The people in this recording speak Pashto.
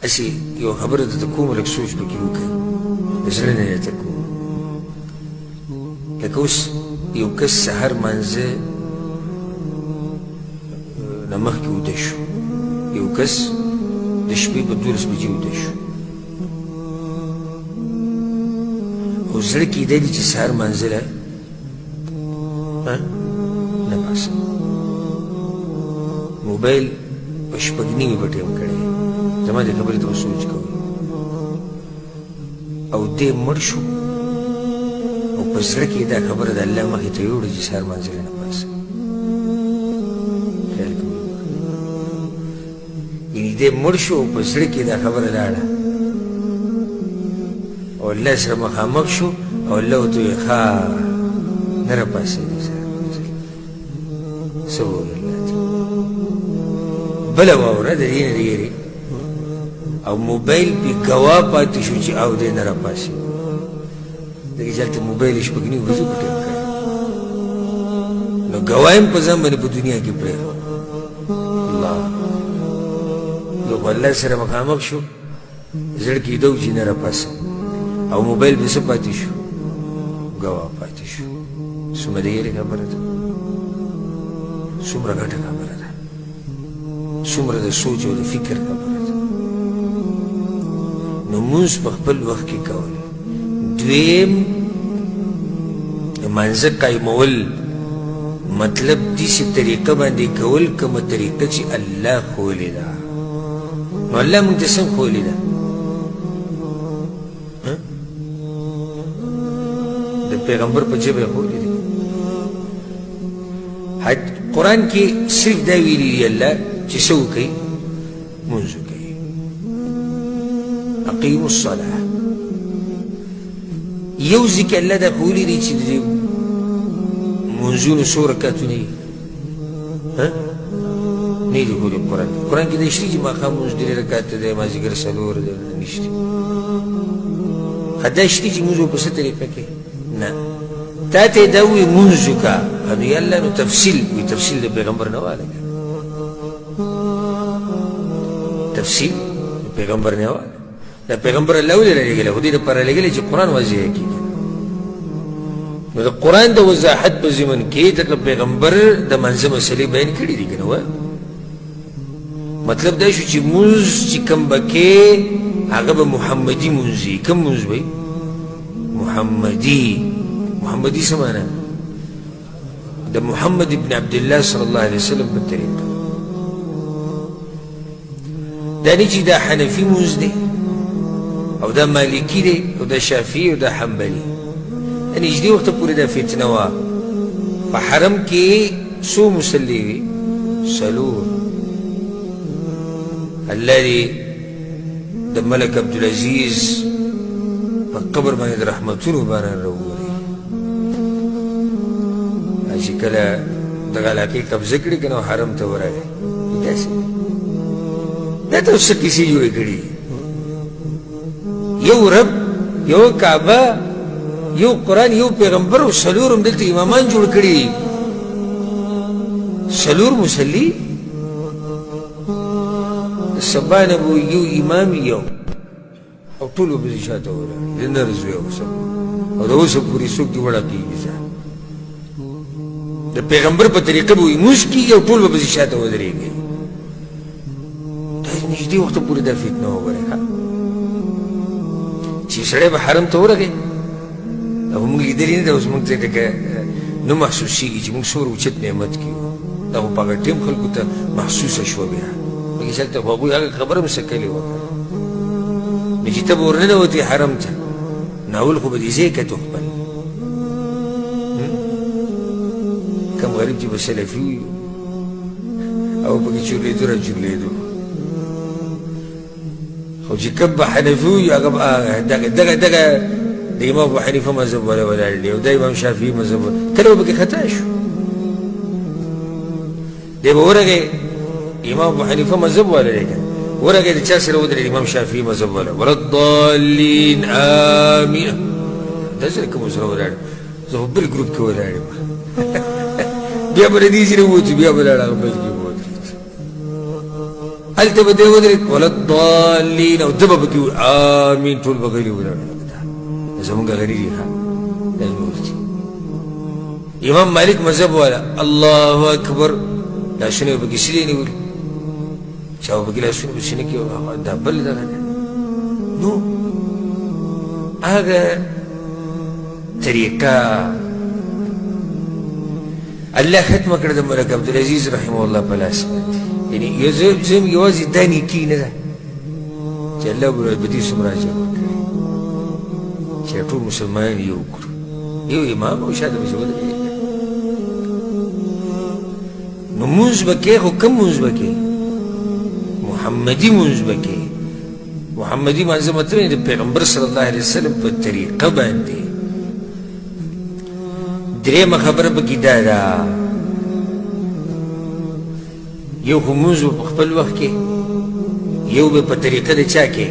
اسې یو خبره درته کوم لږ سوچ پکې وکړئ د زړه نه درته کوم لکه اوس یو کس سحر مانځه نه مخکې ویده شو یو کس د شپې په 12 بجې ویده شو خو زړه کې دی چې سحر مانځله نه پاسه موبایل په شپږ نیمې په ټایم کړی زما دې خبرې ته سوچ کوئ او دې مړ شو او په زړه کې دا خبره د الله مخې ته یوړه چې سحر مانځله نه پاسه خیال کوئ یعنې دې مړ شو او په زړه کې دا خبره لاړه او الله سره مخامخ شو او الله ورته وویل ښه نه راپاڅېدې سحر مانځله څه وویل الله ته بله واوره د دې نه ډېرې او موبایل پې ګواه پاتې شو چې او دی نه راپاسېد ځکه چې هلته موبایل یې شپږ نیمې بجې په ټایم کړی نو ګواه یې په ځان باندې په دنیا کې پرېښود الله یو خو الله سره مخامخ شو زړه کې ده چې نه راپاسېد او موبایل پې څه پاتې شو ګواه پاتې شو څومره د یېرې خبره ده څومره ګټه خبره ده څومره د سوچ او د فکر خبره ده نو مونځ په خپل وخت کې کول دویم د مانځه قایمول مطلب داسې طریقه باندې کول کومه طریقه چې الله ښوولې ده نو الله موږ ته څنګه ښوولې ده د پیغمبر په ژبه یې ښوولې ده قرآن کې صرف دا ویلي دي الله چې څه وکئ مونځ وکئ اقیموا الصلاة یو ځکه الله دا ښوولي دي چې د مونځونو څو رکعتونه یي نه دي ښوولي قرآن کې قرآن کې دا شته چې ماښام مونځ 3 رکعته دی مازدیګر 4 دی نشته دا شته چې مونځ په څه طریقه کې نه تا ته دا وایي مونځ وکړه نو یا الله نو تفصیل وي تفصیل د پیغمبر نه واله تفصیل د پیغمبر نه واله دا پیغمبر الله ولې رالېږلی خو دې دپاره رالېږلی چې قرآن واضح کړي نو د قرآن د وضاحت په ضمن کې د پیغمبر د منځه مسلې بیان کړي دي که نه وه مطلب دا شو چې مونځ چې کوم به کې هغه به محمدي مونځ وي کوم مونځ وی محمدي محمدي څه معنی د محمد ابن عبدالله صلی الله علیه وسلم په طریقه دا نه چې دا حنفي مونځ دی او دا مالکی دی او دا شافعي او دا حنبلي دا نږدې وخته پورې دا فتنه وه په حرم کې څو مصلي وي 4 الله دې د ملک عبدالعزیز په قبر باندې د رحمتونو باران راووري چې کله دغه علاقې قبضه کړي که نو حرم ته ورغی داسې دا ته اوس څه کیسې جوړې کړي یو رب یو کعبه یو قرآن یو پیغمبر او 4 هم دلته امامان جوړ کړي 4 مصلي سبا نه به یو امام یو او ټول به شاته ولاړ د نرز یو او د اوسه پورې څوک دې وړه کېږي د پیغمبر په طریقه به مونځ کېږي او ټول به شاته ودرېږي دا نږدې وخته پورې دا فتنه وګورئ چې سړی به حرم ته ورغی او موږ لیدلي نه ده اوس موږ ته لکه نه محسوسېږي چې موږ څومره اوچت نعمت کې یو دا خو په هغه ټیم خلکو ته محسوسه شوه بیا بلکې چې هلته خو هغوی هغه خبره هم څه کلې وه نو چې ته به ورننوتې حرم ته ناول خو به دې ځای کتو خپل کم غریب چې به سلفي وي او پکې چورلېدو را چورلېدو خو چې کم به حنفي وي هغه دغه د امام ابو حنیفه مذهب والا ولاړ دی او د امام شافعي مذهب کله به پکې خطا شو دی به ورغی امام ابو حنیفه مذهب والا دی ورغی د چا سره ودرېد امام شافعي مذهب والا ولضالین آمین دا سره کوم سره ولاړ زه خو بل ګروپ کې ولاړ یم بیا به له دې سره ووتو بیا به لاړ هغه بل کې هلته به دی ودرېد ولا الضالین او ده به پکې آمین ټول به غلي ولاړ زمونږ غري دي ښه دا نور دي امام مالک مذهب والا الله اکبر لاسونه به پکې سیدې نیولي چا به پکې لاسونه په سینه کې دا بل دغه دی نو هغه طریقه الله ختمه کړه د ملک عبدالعزیز رحمه الله په لاس باندې یعنی زم یوازې دا نیکي نه ده چې الله بدي څومره اجر ورکوي چې ټول مسلمانان یو کړو یو امام او شاته به ودرېږي نو مونځ به کې خو کوم مونځ به کې محمدي مونځ به کې محمدي مانځه مطلب د پیغمبر صلی الله علیه وسلم په طریقه باندې درېیمه خبره پکې دا ده یو خو مونځ په خپل وخت کې یو به په طریقه د چا کې